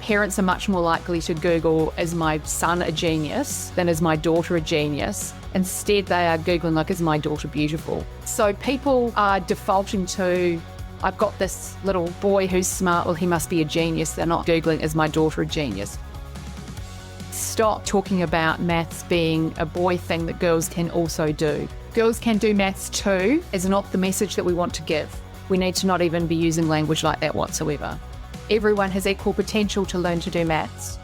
parents are much more likely to Google, is my son a genius, than is my daughter a genius. Instead, they are Googling, like, is my daughter beautiful? So people are defaulting to, I've got this little boy who's smart, well, he must be a genius. They're not Googling, is my daughter a genius? Stop talking about maths being a boy thing that girls can also do. Girls can do maths too, is not the message that we want to give. We need to not even be using language like that whatsoever. Everyone has equal potential to learn to do maths.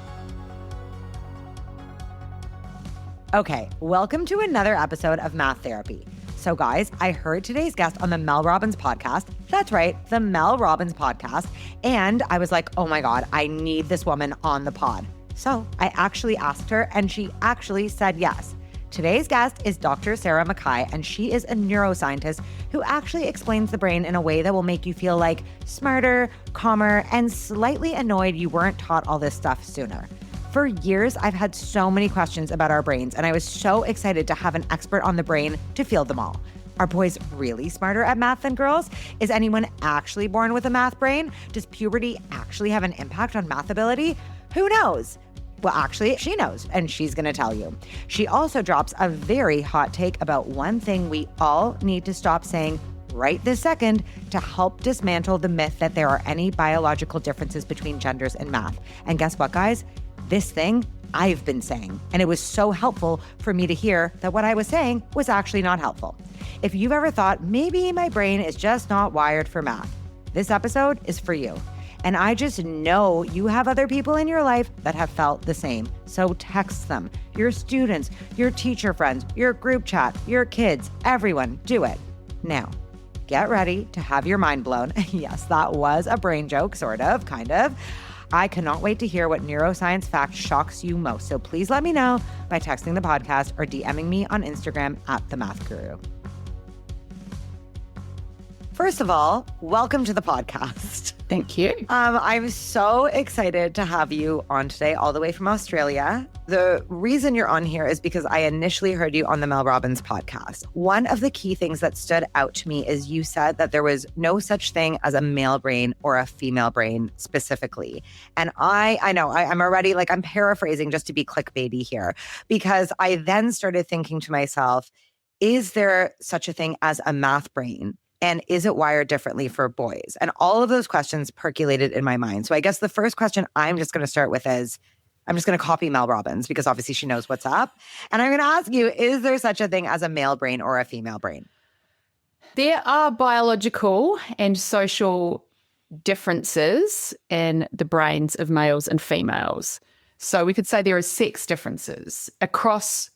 Okay, welcome to another episode of Math Therapy. So guys, I heard today's guest on the Mel Robbins Podcast. That's right, the Mel Robbins Podcast. And I was like, oh my God, I need this woman on the pod. So I actually asked her and she actually said yes. Today's guest is Dr. Sarah McKay, and she is a neuroscientist who actually explains the brain in a way that will make you feel like smarter, calmer, and slightly annoyed you weren't taught all this stuff sooner. For years, I've had so many questions about our brains, and I was so excited to have an expert on the brain to field them all. Are boys really smarter at math than girls? Is anyone actually born with a math brain? Does puberty actually have an impact on math ability? Who knows? Well, actually, she knows, and she's going to tell you. She also drops a very hot take about one thing we all need to stop saying right this second to help dismantle the myth that there are any biological differences between genders in math. And guess what, guys? This thing I've been saying, and it was so helpful for me to hear that what I was saying was actually not helpful. If you've ever thought, maybe my brain is just not wired for math, this episode is for you. And I just know you have other people in your life that have felt the same. So text them, your students, your teacher friends, your group chat, your kids, everyone, do it. Now, get ready to have your mind blown. Yes, that was a brain joke, sort of, kind of. I cannot wait to hear what neuroscience fact shocks you most. So please let me know by texting the podcast or DMing me on Instagram @themathguru. First of all, welcome to the podcast. Thank you. I'm so excited to have you on today, all the way from Australia. The reason you're on here is because I initially heard you on the Mel Robbins podcast. One of the key things that stood out to me is you said that there was no such thing as a male brain or a female brain specifically. And I know I'm already I'm paraphrasing just to be clickbaity here, because I then started thinking to myself, is there such a thing as a math brain? And is it wired differently for boys? And all of those questions percolated in my mind. So I guess the first question I'm just going to start with is, I'm just going to copy Mel Robbins because obviously she knows what's up. And I'm going to ask you, is there such a thing as a male brain or a female brain? There are biological and social differences in the brains of males and females. So we could say there are sex differences across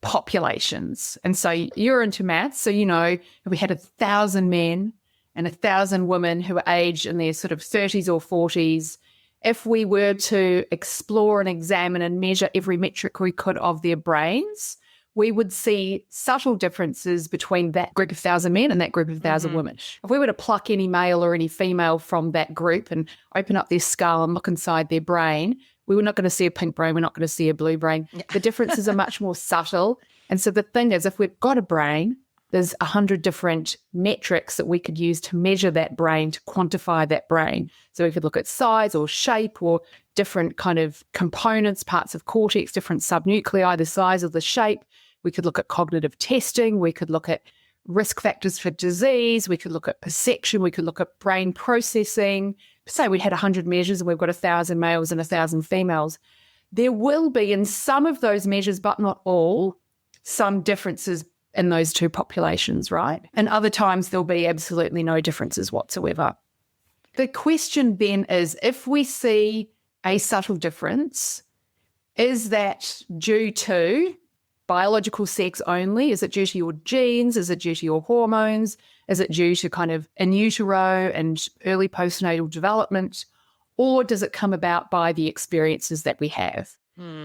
populations. And so you're into maths, so you know if we had 1,000 men and 1,000 women who are aged in their sort of 30s or 40s, if we were to explore and examine and measure every metric we could of their brains, we would see subtle differences between that group of 1,000 men and that group of 1,000 women. If we were to pluck any male or any female from that group and open up their skull and look inside their brain, we were not going to see a pink brain. We're not going to see a blue brain. Yeah. The differences are much more subtle. And so the thing is, if we've got a brain, there's 100 different metrics that we could use to measure that brain, to quantify that brain. So we could look at size or shape or different kind of components, parts of cortex, different subnuclei, the size of the shape. We could look at cognitive testing. We could look at risk factors for disease. We could look at perception. We could look at brain processing. Say we had 100 measures and we've got 1,000 males and 1,000 females. There will be in some of those measures, but not all, some differences in those two populations, right? And other times there'll be absolutely no differences whatsoever. The question then is, if we see a subtle difference, is that due to biological sex only? Is it due to your genes? Is it due to your hormones? Is it due to kind of in utero and early postnatal development? Or does it come about by the experiences that we have?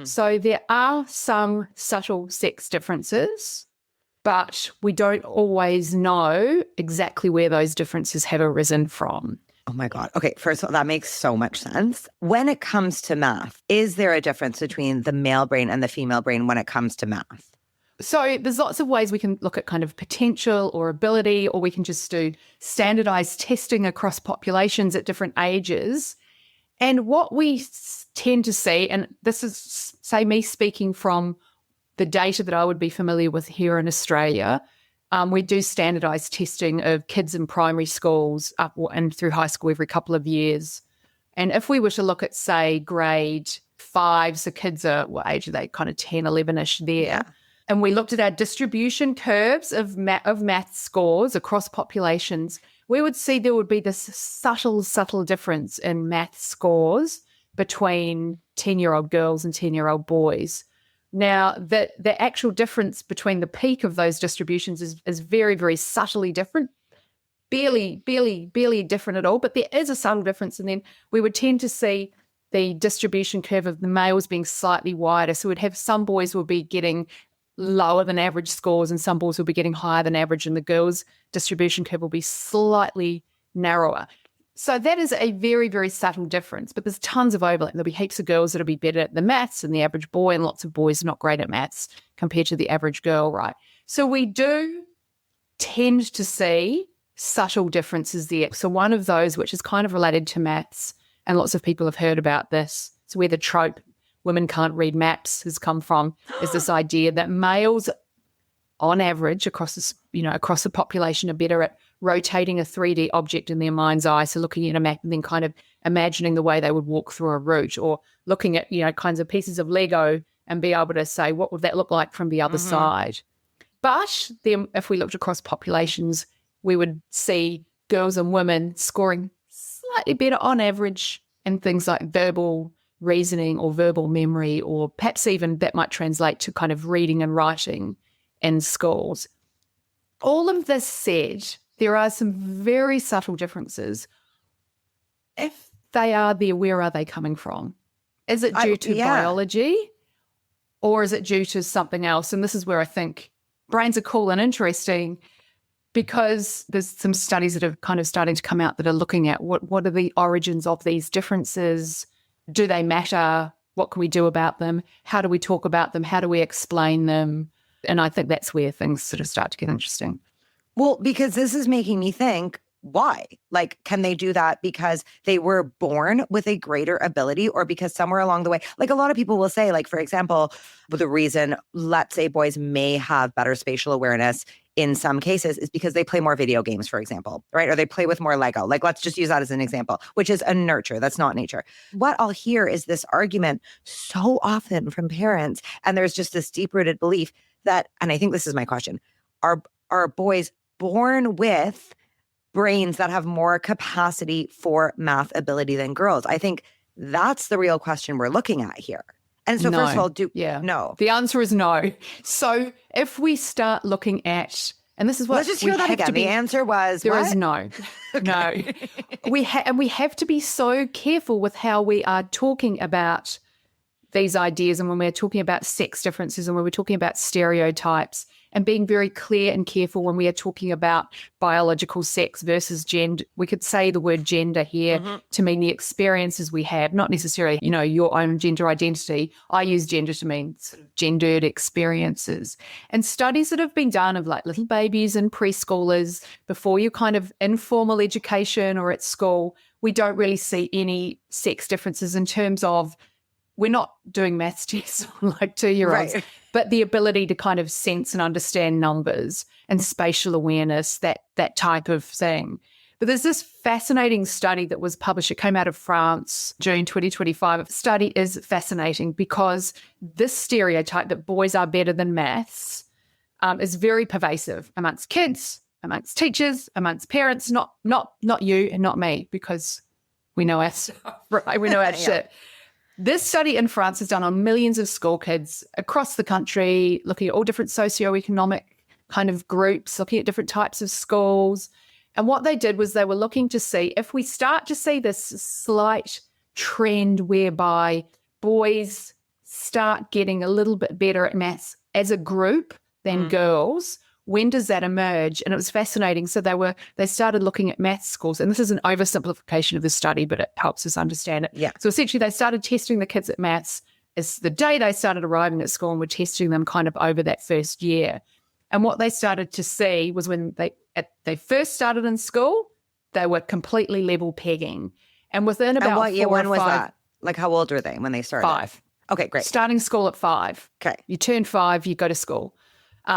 So there are some subtle sex differences, but we don't always know exactly where those differences have arisen from. Oh my God. Okay, first of all, that makes so much sense. When it comes to math, is there a difference between the male brain and the female brain when it comes to math? So there's lots of ways we can look at kind of potential or ability, or we can just do standardized testing across populations at different ages. And what we tend to see, and this is, say, me speaking from the data that I would be familiar with here in Australia, we do standardised testing of kids in primary schools up and through high school every couple of years. And if we were to look at, say, grade 5, so kids are, what age are they? Kind of 10, 11-ish there. Yeah. And we looked at our distribution curves of math scores across populations, we would see there would be this subtle difference in math scores between 10-year-old girls and 10-year-old boys. Now, the actual difference between the peak of those distributions is very, very subtly different, barely different at all, but there is a subtle difference. And then we would tend to see the distribution curve of the males being slightly wider. So we'd have some boys will be getting lower than average scores and some boys will be getting higher than average, and the girls' distribution curve will be slightly narrower. So that is a very, very subtle difference, but there's tons of overlap. There'll be heaps of girls that'll be better at the maths than the average boy, and lots of boys not great at maths compared to the average girl, right? So we do tend to see subtle differences there. So one of those, which is kind of related to maths, and lots of people have heard about this, it's where the trope women can't read maps has come from, is this idea that males on average across the population are better at rotating a 3D object in their mind's eye, so looking at a map and then kind of imagining the way they would walk through a route, or looking at kinds of pieces of Lego and be able to say, what would that look like from the other side? But then if we looked across populations, we would see girls and women scoring slightly better on average in things like verbal reasoning or verbal memory, or perhaps even that might translate to kind of reading and writing in schools. All of this said, there are some very subtle differences. If they are there, where are they coming from? Is it due to biology, or is it due to something else? And this is where I think brains are cool and interesting, because there's some studies that are kind of starting to come out that are looking at what are the origins of these differences. Do they matter? What can we do about them? How do we talk about them? How do we explain them? And I think that's where things sort of start to get interesting. Well, because this is making me think, why? Like, can they do that because they were born with a greater ability, or because somewhere along the way, like a lot of people will say, like, for example, the reason, let's say boys may have better spatial awareness in some cases is because they play more video games, for example, right? Or they play with more Lego. Like, let's just use that as an example, which is a nurture. That's not nature. What I'll hear is this argument so often from parents, and there's just this deep-rooted belief that, and I think this is my question, are boys born with brains that have more capacity for math ability than girls? I think that's the real question we're looking at here. And so first of all, no. The answer is no. So if we start looking at, and this is what, let's just hear that again. The answer was there is no. No. We have to be so careful with how we are talking about these ideas, and when we're talking about sex differences, and when we're talking about stereotypes, and being very clear and careful when we are talking about biological sex versus gender. We could say the word gender here to mean the experiences we have, not necessarily, your own gender identity. I use gender to mean sort of gendered experiences. And studies that have been done of like little babies and preschoolers before you kind of informal education or at school, we don't really see any sex differences in terms of, we're not doing maths tests on like 2-year-olds, right, but the ability to kind of sense and understand numbers and spatial awareness, that type of thing. But there's this fascinating study that was published. It came out of France, June 2025. The study is fascinating because this stereotype that boys are better than maths is very pervasive amongst kids, amongst teachers, amongst parents, not you and not me, because we know our stuff, right? We know our shit. This study in France is done on millions of school kids across the country, looking at all different socioeconomic kind of groups, looking at different types of schools. And what they did was they were looking to see if we start to see this slight trend whereby boys start getting a little bit better at maths as a group than girls, when does that emerge? And it was fascinating. So they started looking at maths schools, and this is an oversimplification of the study, but it helps us understand it. Yeah. So essentially they started testing the kids at maths as the day they started arriving at school, and were testing them kind of over that first year. And what they started to see was when they first started in school, they were completely level pegging. And within about And what year, 4 or when was 5 that? Like, how old were they when they started? 5. Okay, great. Starting school at 5. Okay. You turn 5, you go to school.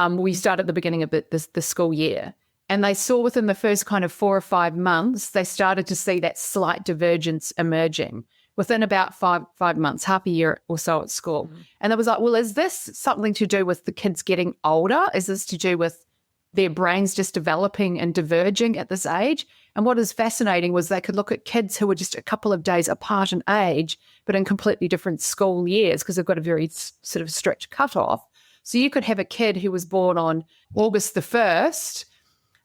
We start at the beginning of the school year. And they saw within the first kind of 4 or 5 months, they started to see that slight divergence emerging within about five months, half a year or so at school. And they was like, well, is this something to do with the kids getting older? Is this to do with their brains just developing and diverging at this age? And what is fascinating was they could look at kids who were just a couple of days apart in age, but in completely different school years because they've got a very sort of strict cutoff. So you could have a kid who was born on August the 1st,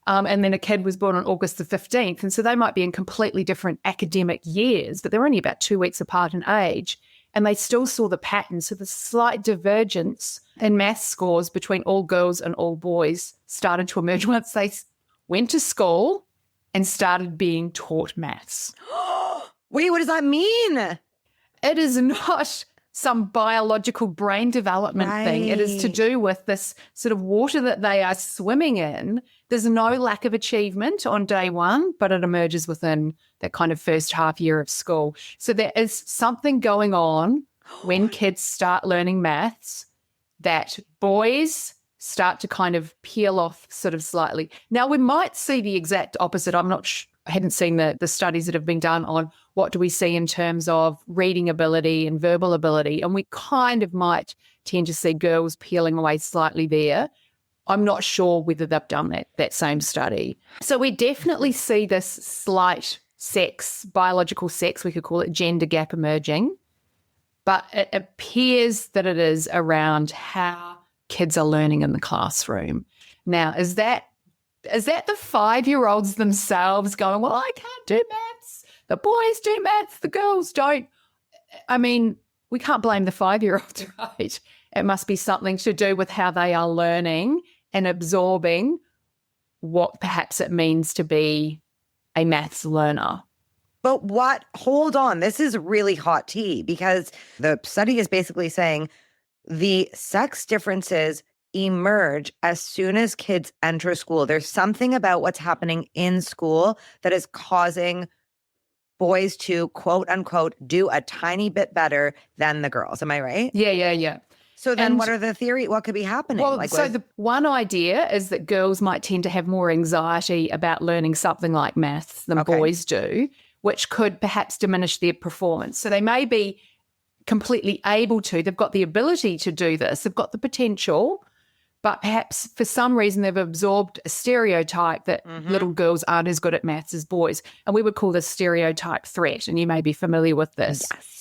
and then a kid was born on August the 15th. And so they might be in completely different academic years, but they're only about 2 weeks apart in age. And they still saw the pattern. So the slight divergence in math scores between all girls and all boys started to emerge once they went to school and started being taught maths. Wait, what does that mean? It is not some biological brain development thing. It is to do with this sort of water that they are swimming in. There's no lack of achievement on day one, but it emerges within that kind of first half year of school. So there is something going on when kids start learning maths that boys start to kind of peel off sort of slightly. Now, we might see the exact opposite. I'm not I hadn't seen the studies that have been done on what do we see in terms of reading ability and verbal ability. And we kind of might tend to see girls peeling away slightly there. I'm not sure whether they've done that same study. So we definitely see this slight biological sex, we could call it gender gap emerging. But it appears that it is around how kids are learning in the classroom. Now, is that the 5-year-olds themselves going, well, I can't do maths. The boys do maths, the girls don't. I mean, we can't blame the 5-year-olds, right? It must be something to do with how they are learning and absorbing what perhaps it means to be a maths learner. But hold on, this is really hot tea because the study is basically saying the sex differences emerge as soon as kids enter school. There's something about what's happening in school that is causing boys to, quote unquote, do a tiny bit better than the girls. Am I right? Yeah. So then what are the theory? What could be happening? Well, the one idea is that girls might tend to have more anxiety about learning something like maths than boys do, which could perhaps diminish their performance. So they may be completely able to, they've got the ability to do this, they've got the potential, but perhaps for some reason they've absorbed a stereotype that little girls aren't as good at maths as boys. And we would call this stereotype threat, and you may be familiar with this. Yes.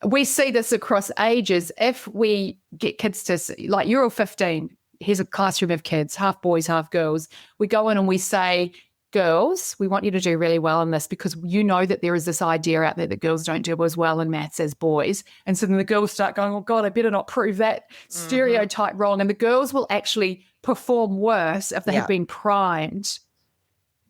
We see this across ages. If we get kids to, like, you're all 15, here's a classroom of kids, half boys, half girls. We go in and we say, girls, we want you to do really well in this because you know that there is this idea out there that girls don't do as well in maths as boys. And so then the girls start going, oh God, I better not prove that stereotype wrong. And the girls will actually perform worse if they have been primed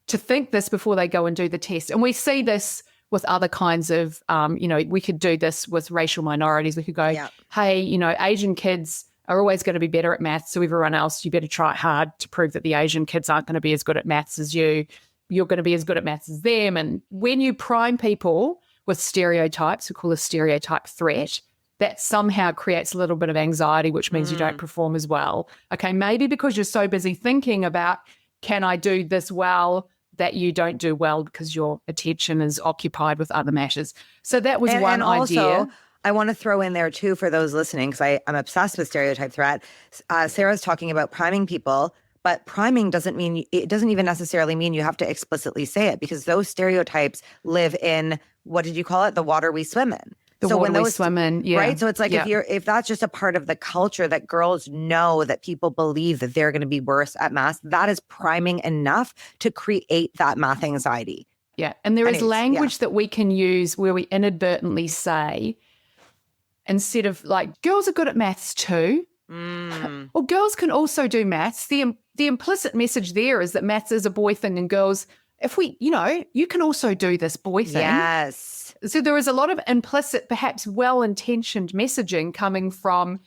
to think this before they go and do the test. And we see this with other kinds of, we could do this with racial minorities. We could go, hey, Asian kids are always going to be better at maths, so everyone else, you better try hard to prove that the Asian kids aren't going to be as good at maths as you. You're going to be as good at maths as them. And when you prime people with stereotypes, we call a stereotype threat, that somehow creates a little bit of anxiety, which means you don't perform as well. Okay, maybe because you're so busy thinking about, can I do this well, that you don't do well because your attention is occupied with other matters. So that was one idea. Also, I want to throw in there too for those listening, because I'm obsessed with stereotype threat. Sarah's talking about priming people, but priming doesn't even necessarily mean you have to explicitly say it, because those stereotypes live in, what did you call it? The water we swim in. We swim in, yeah. Right? So it's like if that's just a part of the culture that girls know that people believe that they're going to be worse at math, that is priming enough to create that math anxiety. Yeah. And there is language that we can use where we inadvertently say, instead of like, girls are good at maths too. Well, girls can also do maths. The implicit message there is that maths is a boy thing, and girls, you can also do this boy thing. Yes. So there is a lot of implicit, perhaps well-intentioned messaging coming from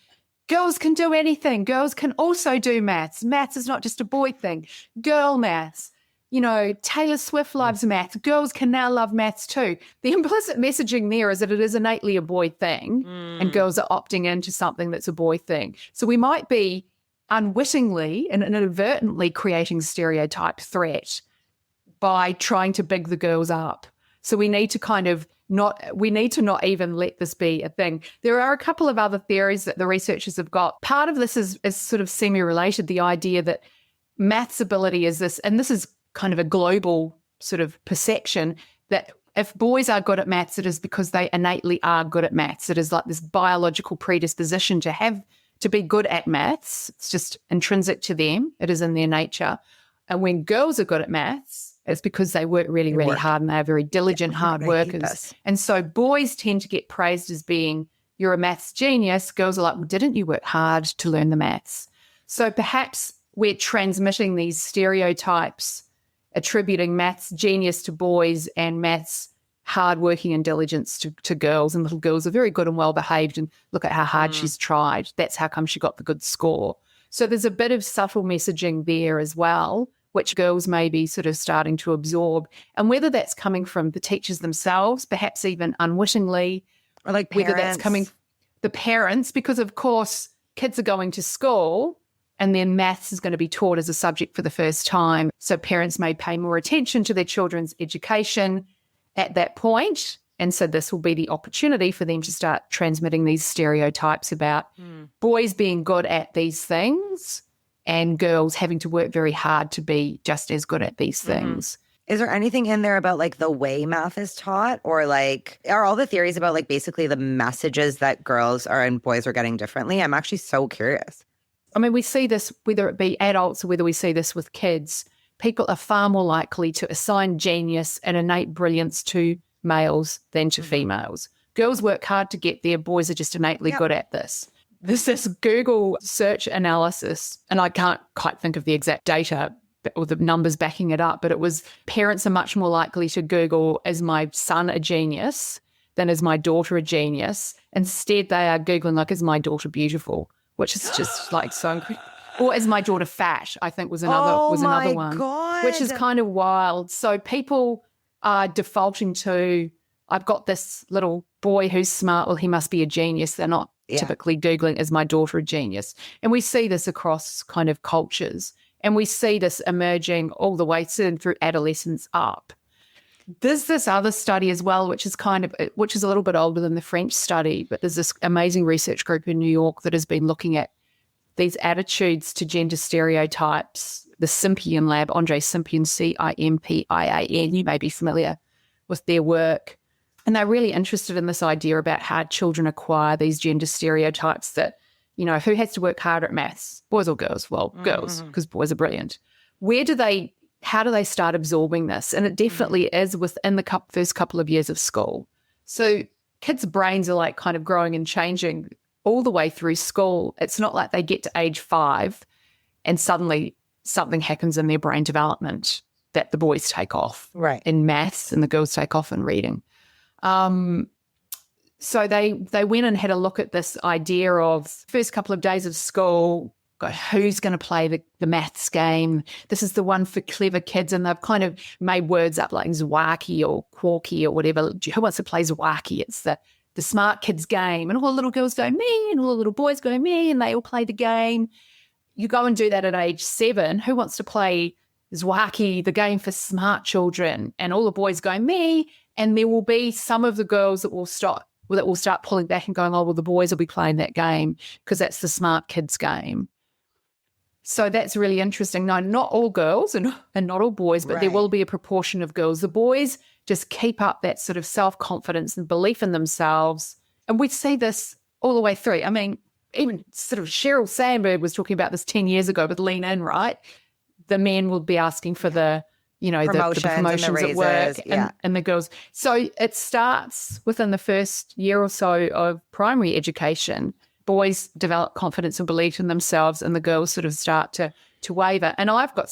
girls can do anything. Girls can also do maths. Maths is not just a boy thing. Girl maths. Taylor Swift loves maths. Girls can now love maths too. The implicit messaging there is that it is innately a boy thing and girls are opting into something that's a boy thing. So we might be unwittingly and inadvertently creating stereotype threat by trying to big the girls up. So we need to not even let this be a thing. There are a couple of other theories that the researchers have got. Part of this is sort of semi-related, the idea that maths ability is this, and this is kind of a global sort of perception, that if boys are good at maths, it is because they innately are good at maths. It is like this biological predisposition to be good at maths. It's just intrinsic to them. It is in their nature. And when girls are good at maths, it's because they work really, really hard and they're very diligent, hard workers. And so boys tend to get praised as being, you're a maths genius. Girls are like, well, didn't you work hard to learn the maths? So perhaps we're transmitting these stereotypes, attributing maths genius to boys and maths hardworking and diligence to girls. And little girls are very good and well behaved, and look at how hard she's tried. That's how come she got the good score. So there's a bit of subtle messaging there as well, which girls may be sort of starting to absorb. And whether that's coming from the teachers themselves, perhaps even unwittingly, or like whether that's coming the parents, because of course kids are going to school and then maths is going to be taught as a subject for the first time. So parents may pay more attention to their children's education at that point. And so this will be the opportunity for them to start transmitting these stereotypes about boys being good at these things and girls having to work very hard to be just as good at these things. Is there anything in there about like the way math is taught, or like are all the theories about like basically the messages that girls are and boys are getting differently? I'm actually so curious. I mean, we see this, whether it be adults or whether we see this with kids, people are far more likely to assign genius and innate brilliance to males than to females. Girls work hard to get there. Boys are just innately good at this. There's this Google search analysis, and I can't quite think of the exact data or the numbers backing it up, but it was parents are much more likely to Google, is my son a genius, than is my daughter a genius. Instead, they are Googling, like, is my daughter beautiful? Which is just like so incredible. Or is my daughter fat? I think was another one. God. Which is kind of wild. So people are defaulting to, I've got this little boy who's smart, well, he must be a genius. They're not typically Googling, is my daughter a genius? And we see this across kind of cultures. And we see this emerging all the way through adolescence up. There's this other study as well, which is a little bit older than the French study, but there's this amazing research group in New York that has been looking at these attitudes to gender stereotypes. The Simpian Lab, Andre Simpian, Cimpian, you may be familiar with their work. And they're really interested in this idea about how children acquire these gender stereotypes that, who has to work harder at maths, boys or girls? Well, girls, because boys are brilliant. How do they start absorbing this? And it definitely is within the first couple of years of school. So kids' brains are like kind of growing and changing all the way through school. It's not like they get to age 5 and suddenly something happens in their brain development that the boys take off in maths and the girls take off in reading. So they went and had a look at this idea of first couple of days of school, who's going to play the maths game. This is the one for clever kids, and they've kind of made words up like Zwaki or Quarky or whatever. Who wants to play Zwaki? It's the smart kids game, and all the little girls go me, and all the little boys go me, and they all play the game. You go and do that at age 7. Who wants to play Zwaki, the game for smart children? And all the boys go me, and there will be some of the girls that will start pulling back and going, oh, well, the boys will be playing that game because that's the smart kids game. So that's really interesting. No, not all girls and not all boys, but there will be a proportion of girls. The boys just keep up that sort of self-confidence and belief in themselves. And we see this all the way through. I mean, even sort of Sheryl Sandberg was talking about this 10 years ago with Lean In, right? The men will be asking for the promotions at work and the girls. So it starts within the first year or so of primary education. Boys develop confidence and belief in themselves, and the girls sort of start to waver. And I've got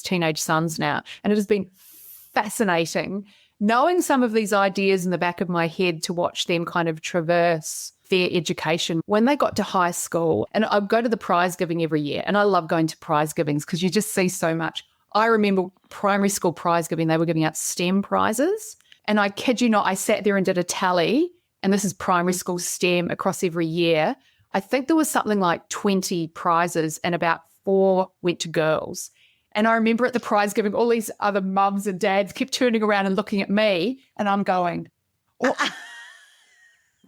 teenage sons now, and it has been fascinating knowing some of these ideas in the back of my head to watch them kind of traverse their education. When they got to high school, and I go to the prize giving every year, and I love going to prize givings because you just see so much. I remember primary school prize giving, they were giving out STEM prizes. And I kid you not, I sat there and did a tally, and this is primary school STEM across every year. I think there was something like 20 prizes and about 4 went to girls. And I remember at the prize giving, all these other mums and dads kept turning around and looking at me, and I'm going, oh,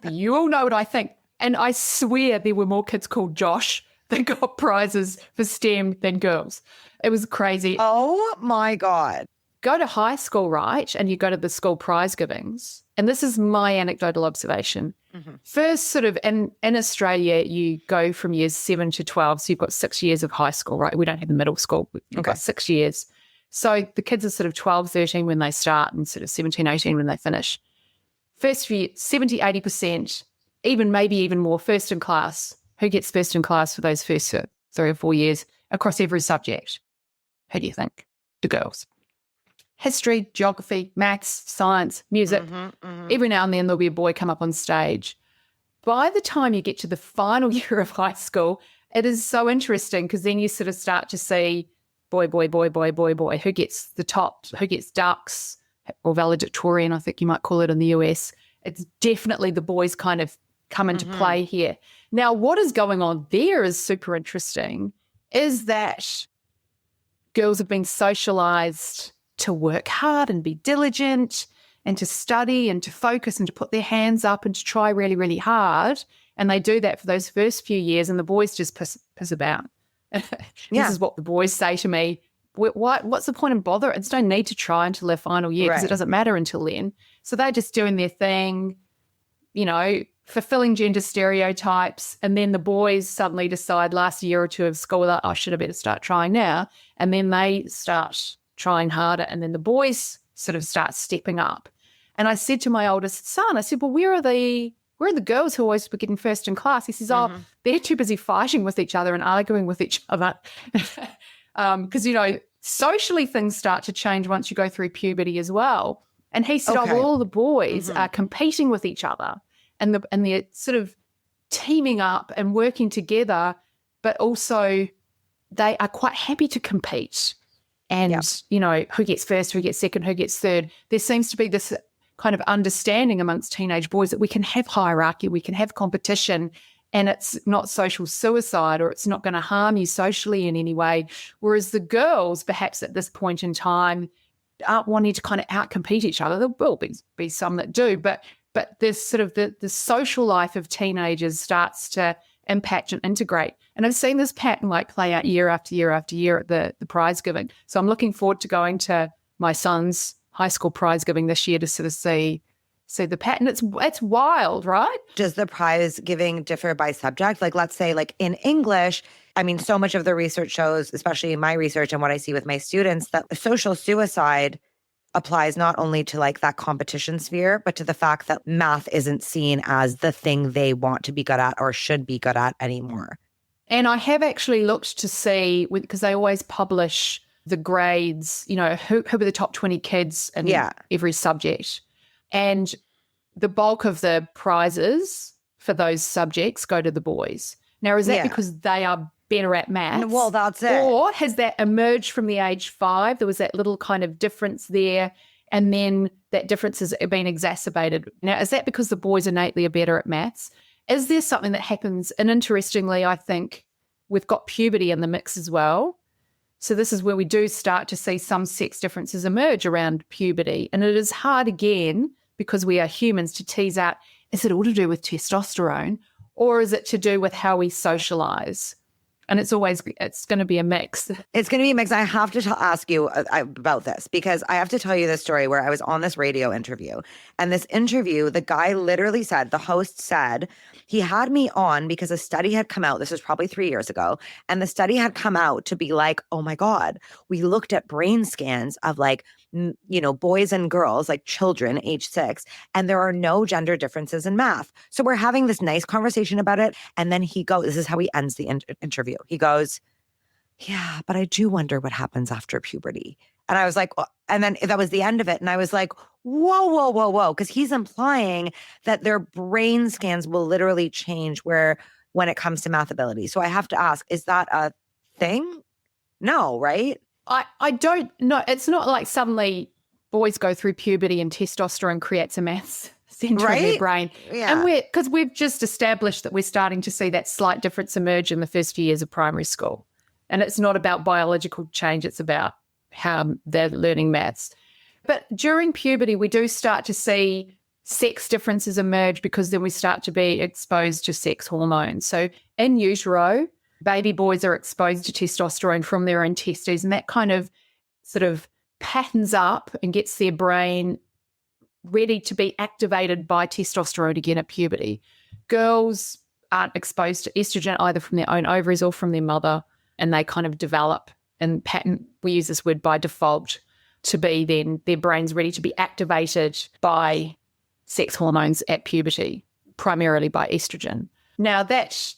you all know what I think. And I swear there were more kids called Josh that got prizes for STEM than girls. It was crazy. Oh my God. Go to high school, right? And you go to the school prize givings. And this is my anecdotal observation. Mm-hmm. First, sort of in Australia, you go from years 7 to 12. So you've got 6 years of high school, right? We don't have the middle school. We've got 6 years. So the kids are sort of 12, 13 when they start and sort of 17, 18 when they finish. First few, 70, 80%, maybe even more, first in class. Who gets first in class for those first 3 or 4 years across every subject? Who do you think? The girls. History, geography, maths, science, music. Every now and then there'll be a boy come up on stage. By the time you get to the final year of high school, it is so interesting because then you sort of start to see boy, boy, boy, boy, boy, boy, who gets the top, who gets ducks or valedictorian, I think you might call it in the US. It's definitely the boys kind of come into play here. Now, what is going on there is super interesting, is that girls have been socialized to work hard and be diligent and to study and to focus and to put their hands up and to try really, really hard. And they do that for those first few years, and the boys just piss about. This is what the boys say to me. What's the point in bother? It's no need to try until their final year because it doesn't matter until then. So they're just doing their thing, fulfilling gender stereotypes. And then the boys suddenly decide last year or two of school that I should have better start trying now. And then they start trying harder. And then the boys sort of start stepping up. And I said to my oldest son, I said, well, where are the girls who always were getting first in class? He says, they're too busy fighting with each other and arguing with each other. Because, socially things start to change once you go through puberty as well. And he said, all the boys are competing with each other and they're sort of teaming up and working together, but also they are quite happy to compete. And, who gets first, who gets second, who gets third. There seems to be this kind of understanding amongst teenage boys that we can have hierarchy, we can have competition, and it's not social suicide or it's not going to harm you socially in any way. Whereas the girls, perhaps at this point in time, aren't wanting to kind of outcompete each other. There will be some that do, but this sort of the social life of teenagers starts to impact and integrate. And I've seen this pattern play out year after year after year at the prize giving. So I'm looking forward to going to my son's high school prize giving this year to sort of see the pattern. It's wild, right? Does the prize giving differ by subject? Let's say in English, I mean, so much of the research shows, especially in my research and what I see with my students, that social suicide applies not only to that competition sphere, but to the fact that math isn't seen as the thing they want to be good at or should be good at anymore. And I have actually looked to see, because they always publish the grades, who were the top 20 kids in every subject. And the bulk of the prizes for those subjects go to the boys. Now, is that because they are better at maths? Well, that's it. Or has that emerged from the age 5? There was that little kind of difference there, and then that difference has been exacerbated. Now, is that because the boys innately are better at maths? Is there something that happens? And interestingly, I think we've got puberty in the mix as well. So this is where we do start to see some sex differences emerge around puberty. And it is hard, again, because we are humans, to tease out, is it all to do with testosterone or is it to do with how we socialize? And it's going to be a mix. It's going to be a mix. I have to ask you about this because I have to tell you this story where I was on this radio interview. And this interview, the guy literally said, the host said, he had me on because a study had come out. This was probably 3 years ago. And the study had come out to be like, oh my God, we looked at brain scans of boys and girls, children age 6, and there are no gender differences in math. So we're having this nice conversation about it. And then this is how he ends the interview. He goes, yeah, but I do wonder what happens after puberty. And I was like, and then that was the end of it. And I was like, whoa, whoa, whoa, whoa. Because he's implying that their brain scans will literally change when it comes to math ability. So I have to ask, is that a thing? No, right? I don't know. It's not like suddenly boys go through puberty and testosterone creates a maths center in their brain. Yeah. And because we've just established that we're starting to see that slight difference emerge in the first few years of primary school. And it's not about biological change. It's about how they're learning maths. But during puberty, we do start to see sex differences emerge because then we start to be exposed to sex hormones. So in utero, baby boys are exposed to testosterone from their own testes, and that kind of sort of patterns up and gets their brain ready to be activated by testosterone again at puberty. Girls aren't exposed to estrogen either from their own ovaries or from their mother, and they kind of develop and pattern, we use this word by default, to be then their brain's ready to be activated by sex hormones at puberty, primarily by estrogen. Now, that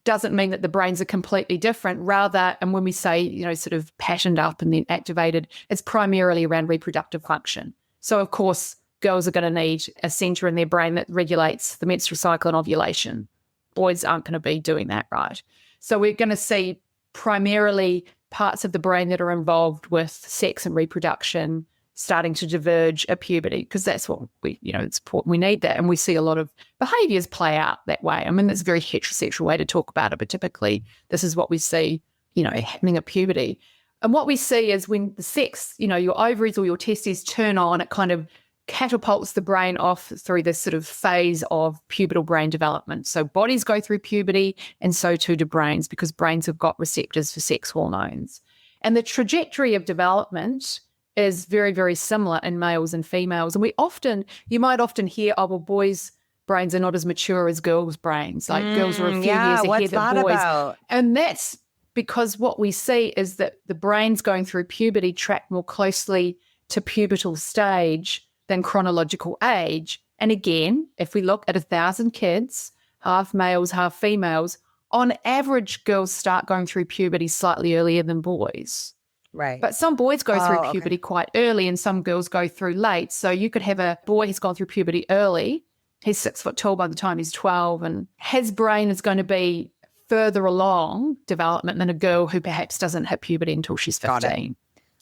doesn't mean that the brains are completely different. Rather, and when we say, sort of patterned up and then activated, it's primarily around reproductive function. So, of course, girls are going to need a center in their brain that regulates the menstrual cycle and ovulation. Boys aren't going to be doing that, right? So we're going to see primarily parts of the brain that are involved with sex and reproduction starting to diverge at puberty, because that's what it's important. We need that. And we see a lot of behaviors play out that way. I mean, that's a very heterosexual way to talk about it, but typically this is what we see, happening at puberty. And what we see is when the sex, your ovaries or your testes turn on, it kind of catapults the brain off through this sort of phase of pubertal brain development. So bodies go through puberty, and so too do brains, because brains have got receptors for sex hormones. And the trajectory of development is very, very similar in males and females. And you might often hear, oh, well, boys' brains are not as mature as girls' brains. Like girls are a few years ahead of boys. About? And that's because what we see is that the brains going through puberty track more closely to pubertal stage than chronological age. And again, if we look at 1,000 kids, half males, half females, on average, girls start going through puberty slightly earlier than boys. Right. But some boys go through puberty quite early and some girls go through late. So you could have a boy who's gone through puberty early. He's 6 foot tall by the time he's 12, and his brain is going to be further along development than a girl who perhaps doesn't hit puberty until she's 15.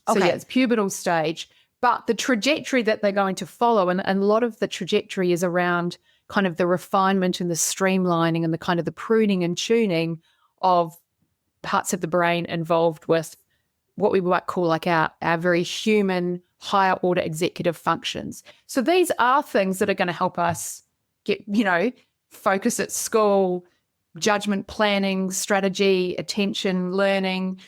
So yeah, it's pubertal stage. But the trajectory that they're going to follow, and a lot of the trajectory is around kind of the refinement and the streamlining and the kind of the pruning and tuning of parts of the brain involved with what we might call like our very human, higher order executive functions. So these are things that are going to help us get, focus at school, judgment planning, strategy, attention, learning,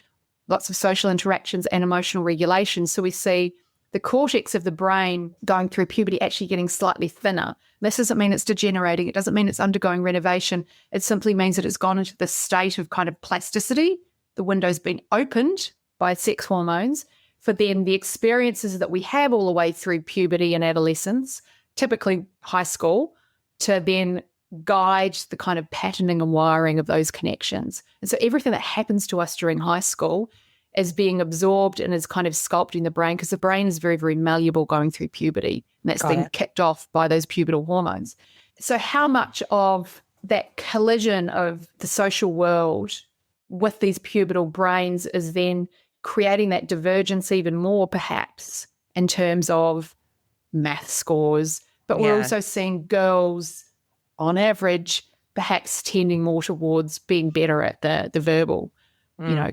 lots of social interactions and emotional regulation. So we see the cortex of the brain going through puberty actually getting slightly thinner. This doesn't mean it's degenerating. It doesn't mean it's undergoing renovation. It simply means that it's gone into this state of kind of plasticity. The window's been opened by sex hormones for then the experiences that we have all the way through puberty and adolescence, typically high school, to then guide the kind of patterning and wiring of those connections. And so everything that happens to us during high school is being absorbed and is kind of sculpting the brain, because the brain is very, very malleable going through puberty, and that's been kicked off by those pubertal hormones. So how much of that collision of the social world with these pubertal brains is then creating that divergence even more, perhaps, in terms of math scores. But we're also seeing girls, on average, perhaps tending more towards being better at the verbal,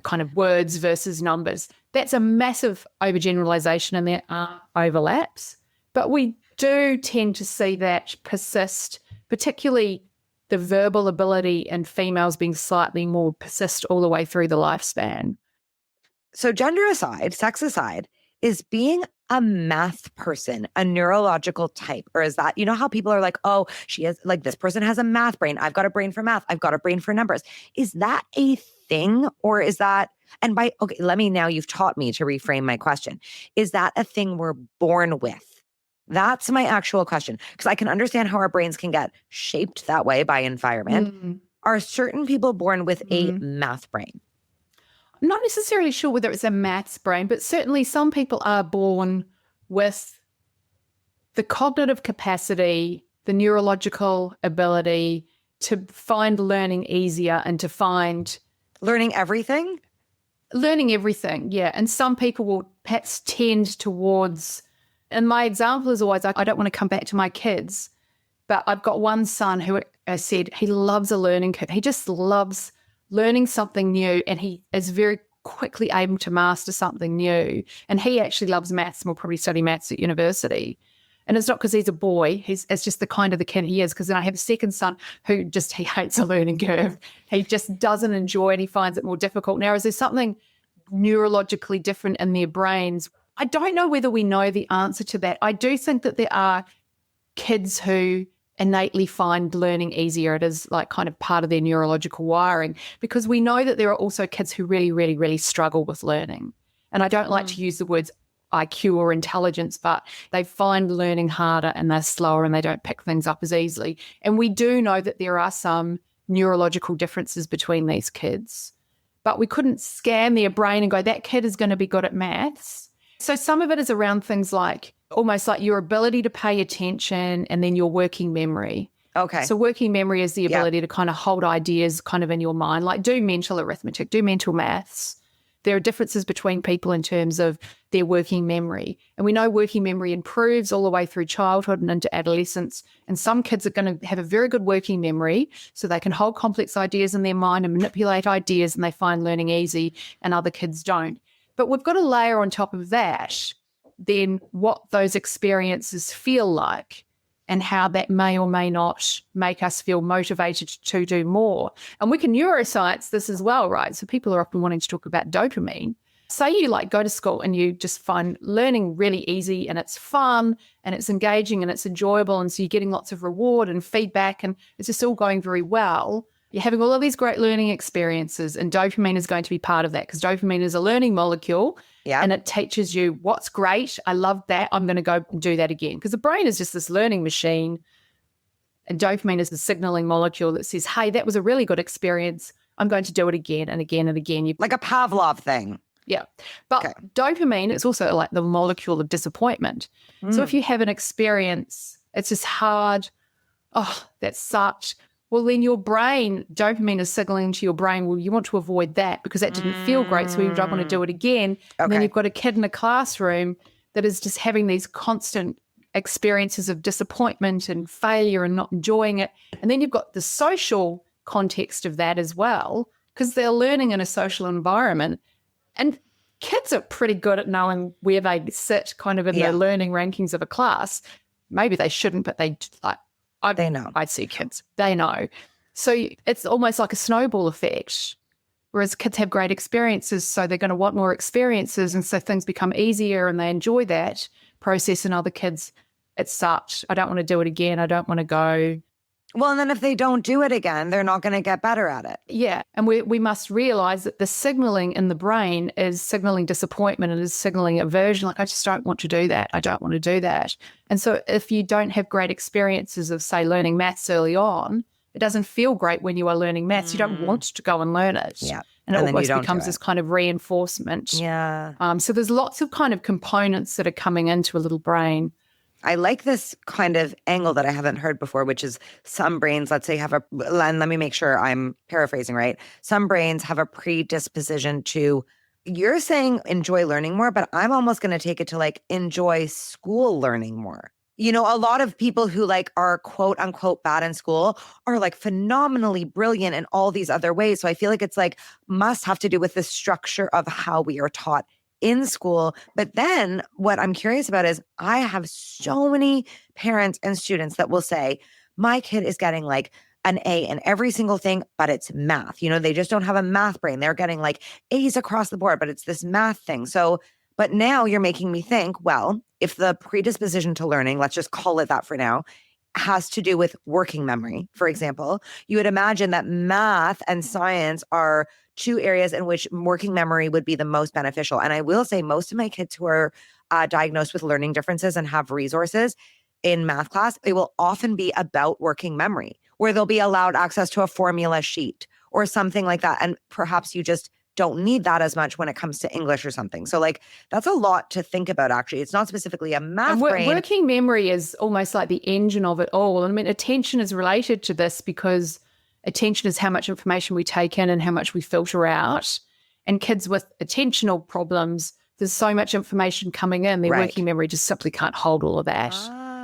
kind of words versus numbers. That's a massive overgeneralization, and there are overlaps. But we do tend to see that persist, particularly the verbal ability in females being slightly more persist all the way through the lifespan. So gender aside, sex aside, is being a math person a neurological type? Or is that, how people are like, oh, she has, like, this person has a math brain. I've got a brain for math. I've got a brain for numbers. Is that a thing? Or is that, you've taught me to reframe my question. Is that a thing we're born with? That's my actual question. Because I can understand how our brains can get shaped that way by environment. Mm-hmm. Are certain people born with a math brain? I'm not necessarily sure whether it's a maths brain, but certainly some people are born with the cognitive capacity, the neurological ability to find learning easier and to find... Learning everything? Learning everything, yeah. And some people will perhaps tend towards, and my example is always, I don't want to come back to my kids, but I've got one son who I said he loves a learning curve. He just loves learning something new, and he is very quickly able to master something new. And he actually loves maths and will probably study maths at university. And it's not because he's a boy. It's just the kind of the kid he is. Because then I have a second son who he hates a learning curve. He just doesn't enjoy it. He finds it more difficult. Now, is there something neurologically different in their brains? I don't know whether we know the answer to that. I do think that there are kids who innately find learning easier. It is like kind of part of their neurological wiring, because we know that there are also kids who really, really, really struggle with learning. And I don't like to use the words IQ or intelligence, but they find learning harder and they're slower and they don't pick things up as easily. And we do know that there are some neurological differences between these kids, but we couldn't scan their brain and go, that kid is going to be good at maths. So some of it is around things like almost like your ability to pay attention and then your working memory. Okay. So working memory is the ability to kind of hold ideas kind of in your mind, like do mental arithmetic, do mental maths. There are differences between people in terms of their working memory. And we know working memory improves all the way through childhood and into adolescence. And some kids are going to have a very good working memory, so they can hold complex ideas in their mind and manipulate ideas, and they find learning easy, and other kids don't. But we've got to layer on top of that then what those experiences feel like, and how that may or may not make us feel motivated to do more. And we can neuroscience this as well, right? So people are often wanting to talk about dopamine. Say you go to school and you just find learning really easy and it's fun and it's engaging and it's enjoyable, and so you're getting lots of reward and feedback and it's just all going very well. You're having all of these great learning experiences, and dopamine is going to be part of that, because dopamine is a learning molecule and it teaches you what's great. I love that. I'm going to go and do that again, because the brain is just this learning machine, and dopamine is the signaling molecule that says, hey, that was a really good experience. I'm going to do it again and again and again. Like a Pavlov thing. Yeah. But dopamine is also like the molecule of disappointment. So if you have an experience, it's just hard. Oh, that sucked. Well, then your brain, dopamine is signaling to your brain, well, you want to avoid that because that didn't feel great, so you don't want to do it again. And then you've got a kid in a classroom that is just having these constant experiences of disappointment and failure and not enjoying it. And then you've got the social context of that as well, because they're learning in a social environment. And kids are pretty good at knowing where they sit kind of in the learning rankings of a class. Maybe they shouldn't, but they know. I see kids. They know. So it's almost like a snowball effect, whereas kids have great experiences, so they're going to want more experiences, and so things become easier and they enjoy that process. And other kids, it sucked. I don't want to do it again. I don't want to go. Well, and then if they don't do it again, they're not going to get better at it. Yeah. And we must realize that the signaling in the brain is signaling disappointment and is signaling aversion. Like, I just don't want to do that. I don't want to do that. And so if you don't have great experiences of, say, learning maths early on, it doesn't feel great when you are learning maths. You don't want to go and learn it. Yeah. And it almost becomes this kind of reinforcement. Yeah. So there's lots of kind of components that are coming into a little brain. I like this kind of angle that I haven't heard before, which is some brains, let's say, and let me make sure I'm paraphrasing right. Some brains have a predisposition to, you're saying enjoy learning more, but I'm almost going to take it to like enjoy school learning more. You know, a lot of people who are quote unquote bad in school are phenomenally brilliant in all these other ways. So I feel like it's must have to do with the structure of how we are taught in school. But then what I'm curious about is I have so many parents and students that will say, my kid is getting an A in every single thing, but it's math. You know, they just don't have a math brain. They're getting A's across the board, but it's this math thing. So, but now you're making me think, well, if the predisposition to learning, let's just call it that for now, has to do with working memory, for example, you would imagine that math and science are two areas in which working memory would be the most beneficial. And I will say most of my kids who are diagnosed with learning differences and have resources in math class, it will often be about working memory, where they'll be allowed access to a formula sheet or something like that. And perhaps you just don't need that as much when it comes to English or something. So that's a lot to think about, actually. It's not specifically a math brain. Working memory is almost like the engine of it all. And I mean, attention is related to this, because attention is how much information we take in and how much we filter out. And kids with attentional problems, there's so much information coming in, their working memory just simply can't hold all of that.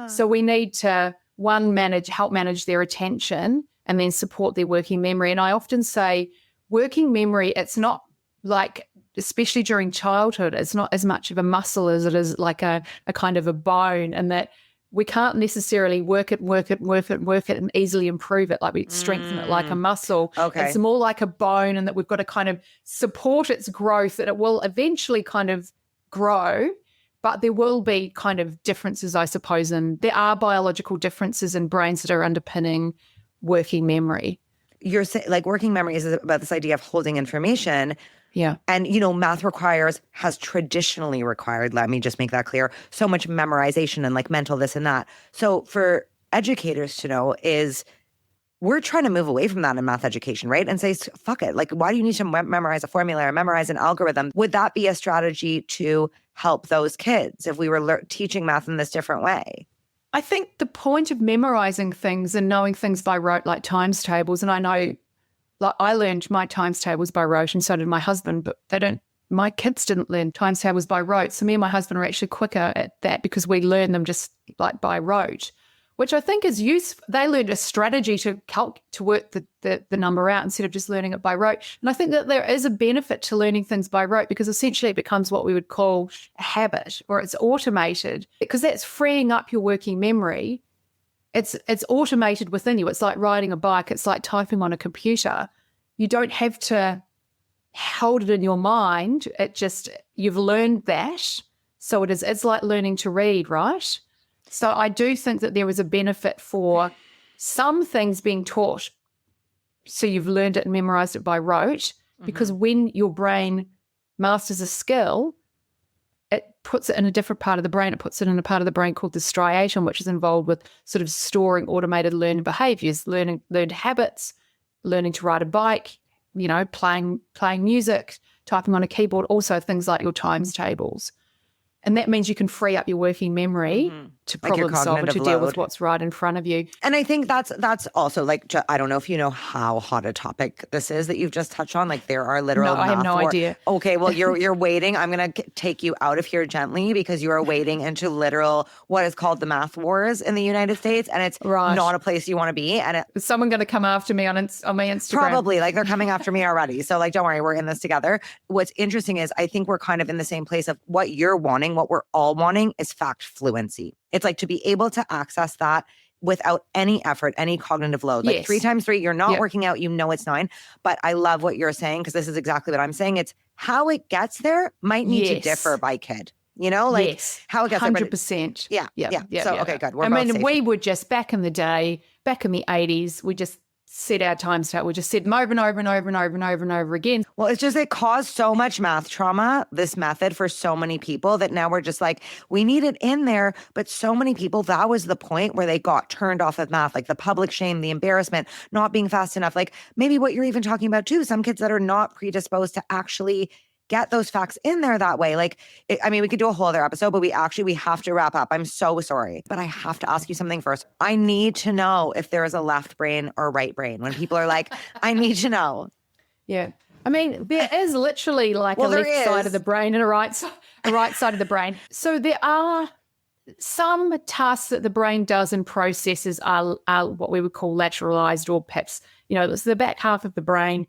So we need to, help manage their attention and then support their working memory. And I often say working memory, it's not like, especially during childhood, it's not as much of a muscle as it is like a kind of a bone, and that we can't necessarily work it and easily improve it, like we strengthen it like a muscle. Okay. It's more like a bone, and that we've got to kind of support its growth, that it will eventually kind of grow, but there will be kind of differences, I suppose, and there are biological differences in brains that are underpinning working memory. You're saying like working memory is about this idea of holding information. Yeah. And, math has traditionally required, let me just make that clear, so much memorization and like mental this and that. So for educators to know is we're trying to move away from that in math education, right? And say, fuck it. Like, why do you need to memorize a formula or memorize an algorithm? Would that be a strategy to help those kids if we were teaching math in this different way? I think the point of memorizing things and knowing things by rote, like times tables, and I know, like, I learned my times tables by rote, and so did my husband, but my kids didn't learn times tables by rote. So me and my husband are actually quicker at that because we learn them just like by rote, which I think is useful. They learned a strategy to work the number out instead of just learning it by rote. And I think that there is a benefit to learning things by rote, because essentially it becomes what we would call a habit, or it's automated, because that's freeing up your working memory. It's automated within you. It's like riding a bike. It's like typing on a computer. You don't have to hold it in your mind. You've learned that. So it's like learning to read, right? So I do think that there is a benefit for some things being taught. So you've learned it and memorized it by rote, because when your brain masters a skill, it puts it in a different part of the brain. It puts it in a part of the brain called the striatum, which is involved with sort of storing automated learned behaviors, learned habits, learning to ride a bike, playing music, typing on a keyboard, also things like your times tables. And that means you can free up your working memory to problem solve and to deal with what's right in front of you. And I think that's also like, I don't know if you know how hot a topic this is that you've just touched on. Like there are literal I have no idea. Okay, well, you're wading. I'm going to take you out of here gently, because you are wading into literal what is called the math wars in the United States. And it's not a place you want to be. And is someone going to come after me on my Instagram? Probably. Like they're coming after me already. So like, don't worry, we're in this together. What's interesting is I think we're kind of in the same place of what you're wanting. What we're all wanting is fact fluency. It's like to be able to access that without any effort, any cognitive load. Like 3 times 3, you're not working out, it's 9. But I love what you're saying, because this is exactly what I'm saying. It's how it gets there might need to differ by kid. How it gets 100%. there. Yeah. So, okay, good. We're we would just, back in the day, back in the 80s, we just set our times to it. We just said them over and over and over and over and over and over again. Well, it's just, it caused so much math trauma, this method, for so many people, that now we're just like, we need it in there. But so many people, that was the point where they got turned off of math, like the public shame, the embarrassment, not being fast enough. Like maybe what you're even talking about too, some kids that are not predisposed to actually get those facts in there that way. Like, we could do a whole other episode, but we have to wrap up. I'm so sorry, but I have to ask you something first. I need to know if there is a left brain or right brain. When people are like, I need to know. Yeah. There is literally like a left side of the brain and a right side of the brain. So there are some tasks that the brain does and processes are what we would call lateralized, or perhaps, it's the back half of the brain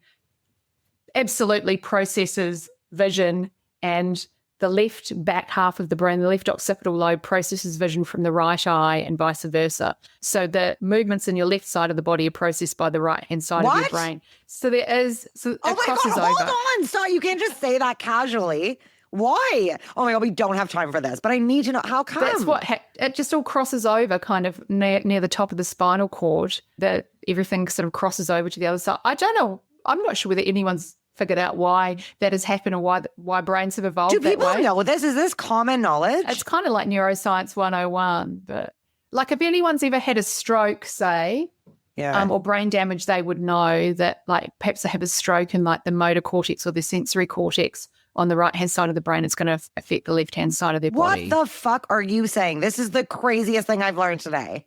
absolutely processes vision, and the left back half of the brain, the left occipital lobe, processes vision from the right eye, and vice versa. So the movements in your left side of the body are processed by the right-hand side of your brain. So there is, it crosses over. Hold on. So you can't just say that casually. Why? Oh my God, we don't have time for this, but I need to know, how come? That's what, it just all crosses over kind of near the top of the spinal cord, that everything sort of crosses over to the other side. I don't know. I'm not sure whether anyone's figured out why that has happened, or why brains have evolved that way. Do people know this? Is this common knowledge? It's kind of like neuroscience 101, but like if anyone's ever had a stroke, say, or brain damage, they would know that, like, perhaps they have a stroke in like the motor cortex or the sensory cortex on the right-hand side of the brain. It's going to affect the left-hand side of their body. What the fuck are you saying? This is the craziest thing I've learned today.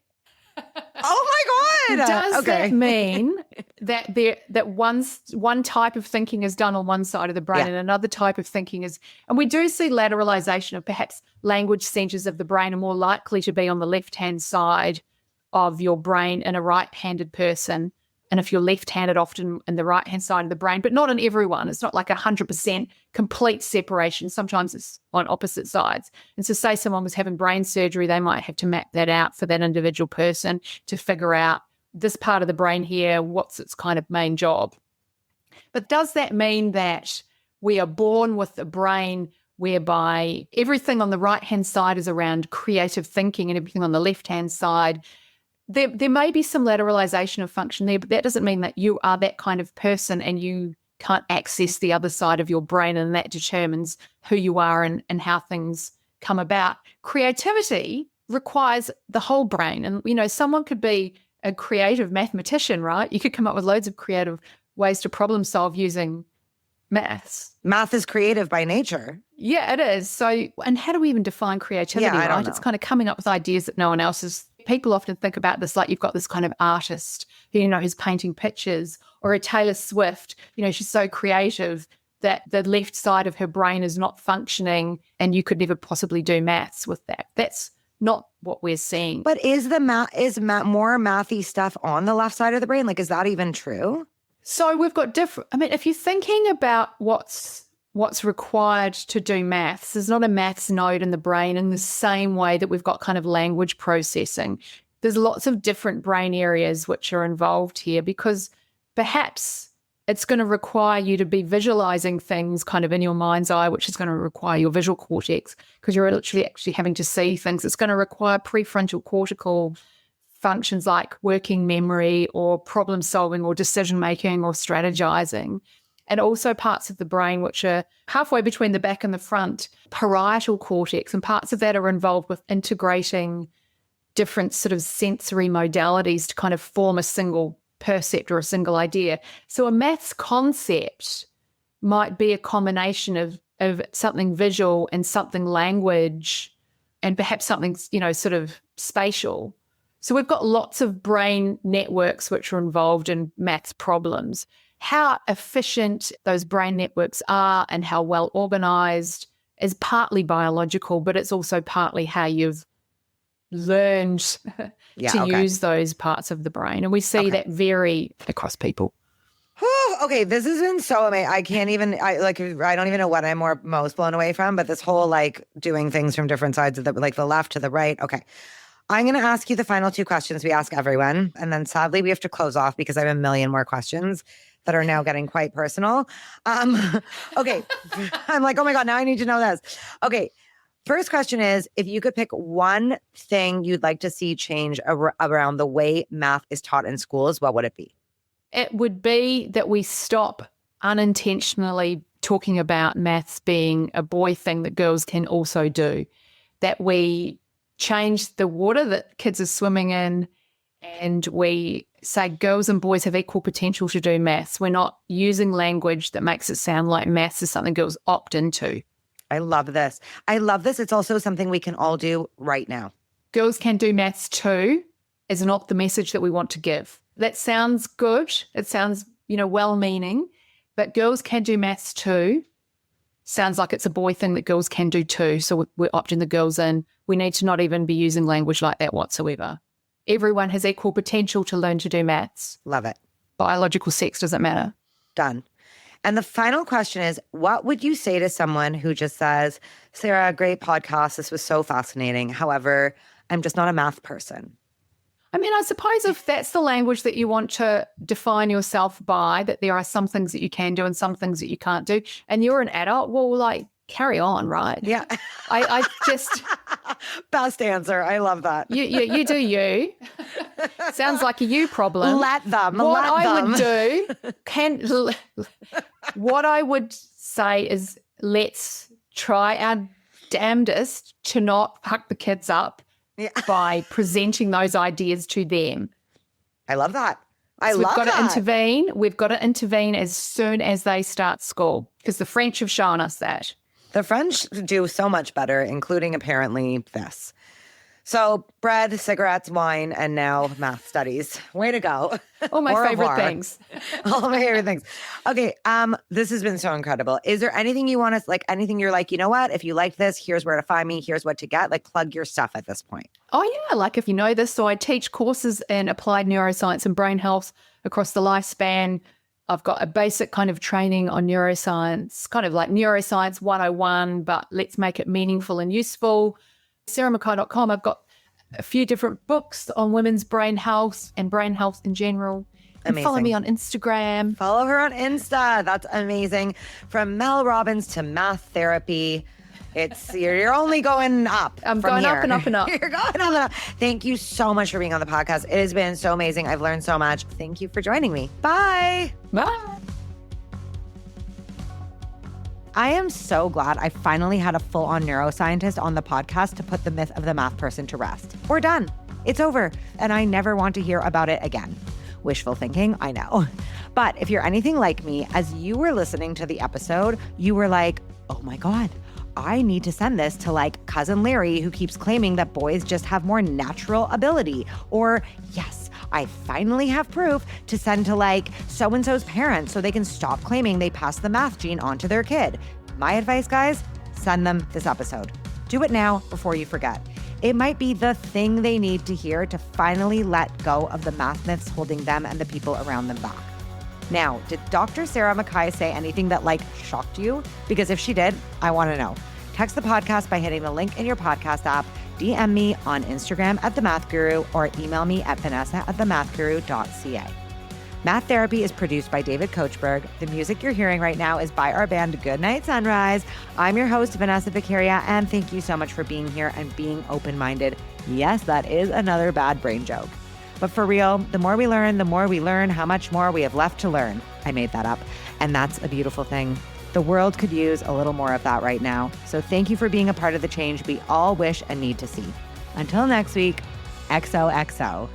Oh my God. Does that mean that one type of thinking is done on one side of the brain and another type of thinking is, and we do see lateralization of perhaps language centers of the brain are more likely to be on the left-hand side of your brain in a right-handed person. And if you're left-handed, often in the right-hand side of the brain, but not in everyone. It's not like 100% complete separation. Sometimes it's on opposite sides. And so say someone was having brain surgery, they might have to map that out for that individual person to figure out this part of the brain here, what's its kind of main job. But does that mean that we are born with a brain whereby everything on the right-hand side is around creative thinking and everything on the left-hand side? There may be some lateralization of function there, but that doesn't mean that you are that kind of person and you can't access the other side of your brain, and that determines who you are and how things come about. Creativity requires the whole brain. And, someone could be a creative mathematician, right? You could come up with loads of creative ways to problem solve using maths. Math is creative by nature. Yeah, it is. So, and how do we even define creativity, I don't right? know. It's kind of coming up with ideas that no one else is. People often think about this like you've got this kind of artist who's painting pictures, or a Taylor Swift, she's so creative that the left side of her brain is not functioning and you could never possibly do maths with that. That's not what we're seeing. But is more mathy stuff on the left side of the brain? Like, is that even true? So we've got different, if you're thinking about what's required to do maths, there's not a maths node in the brain in the same way that we've got kind of language processing. There's lots of different brain areas which are involved here, because perhaps it's going to require you to be visualizing things kind of in your mind's eye, which is going to require your visual cortex, because you're literally actually having to see things. It's going to require prefrontal cortical functions like working memory or problem solving or decision making or strategizing. And also parts of the brain which are halfway between the back and the front, parietal cortex, and parts of that are involved with integrating different sort of sensory modalities to kind of form a single percept or a single idea. So a maths concept might be a combination of something visual and something language and perhaps something, sort of spatial. So we've got lots of brain networks which are involved in maths problems. How efficient those brain networks are and how well organized is partly biological, but it's also partly how you've learned to use those parts of the brain. And we see that vary across people. Okay, this has been so amazing. I don't even know what I'm most blown away from, but this whole doing things from different sides of the left to the right. Okay. I'm going to ask you the final two questions we ask everyone. And then sadly, we have to close off because I have a million more questions that are now getting quite personal. Okay. I'm like, oh my God, now I need to know this. Okay. First question is, if you could pick one thing you'd like to see change around the way math is taught in schools, what would it be? It would be that we stop unintentionally talking about maths being a boy thing that girls can also do. That we change the water that kids are swimming in, and we say girls and boys have equal potential to do maths. We're not using language that makes it sound like maths is something girls opt into. I love this. It's also something we can all do right now. Girls can do maths too is not the message that we want to give. That sounds good. It sounds, well-meaning, but girls can do maths too. Sounds like it's a boy thing that girls can do too. So we're opting the girls in. We need to not even be using language like that whatsoever. Everyone has equal potential to learn to do maths. Love it. Biological sex doesn't matter. Done. And the final question is, what would you say to someone who just says, Sarah, great podcast. This was so fascinating. However, I'm just not a math person. I suppose if that's the language that you want to define yourself by, that there are some things that you can do and some things that you can't do, and you're an adult, well, carry on, right? Yeah. I just... Best answer. I love that. You do you. Sounds like a you problem. Let them. What I would say is, let's try our damnedest to not fuck the kids up by presenting those ideas to them. I love that. We've got to intervene. We've got to intervene as soon as they start school, because the French have shown us that. The French do so much better, including apparently this. So bread, cigarettes, wine, and now math studies. Way to go. All my favorite things. All my favorite things. Okay. This has been so incredible. Is there anything you want us, like anything you're like, you know what? If you like this, here's where to find me. Here's what to get. Like plug your stuff at this point. Oh yeah. Like if you know this, so I teach courses in applied neuroscience and brain health across the lifespan. I've got a basic kind of training on neuroscience, kind of like neuroscience 101, but let's make it meaningful and useful. SarahMcKay.com. I've got a few different books on women's brain health and brain health in general. And follow me on Instagram. Follow her on Insta. That's amazing. From Mel Robbins to math therapy. You're only going up. I'm going here. up and up and up. You're going up and up. Thank you so much for being on the podcast. It has been so amazing. I've learned so much. Thank you for joining me. Bye. Bye. I am so glad I finally had a full-on neuroscientist on the podcast to put the myth of the math person to rest. We're done. It's over. And I never want to hear about it again. Wishful thinking, I know. But if you're anything like me, as you were listening to the episode, you were like, oh my God, I need to send this to like cousin Larry who keeps claiming that boys just have more natural ability. Or yes, I finally have proof to send to like so-and-so's parents so they can stop claiming they pass the math gene on to their kid. My advice, guys, send them this episode. Do it now before you forget. It might be the thing they need to hear to finally let go of the math myths holding them and the people around them back. Now, did Dr. Sarah McKay say anything that like shocked you? Because if she did, I want to know. Text the podcast by hitting the link in your podcast app, DM me on Instagram at The Math Guru, or email me at vanessa@themathguru.ca. Math Therapy is produced by David Kochberg. The music you're hearing right now is by our band Goodnight Sunrise. I'm your host, Vanessa Vicaria, and thank you so much for being here and being open-minded. Yes, that is another bad brain joke. But for real, the more we learn how much more we have left to learn. I made that up, and that's a beautiful thing. The world could use a little more of that right now. So thank you for being a part of the change we all wish and need to see. Until next week, XOXO.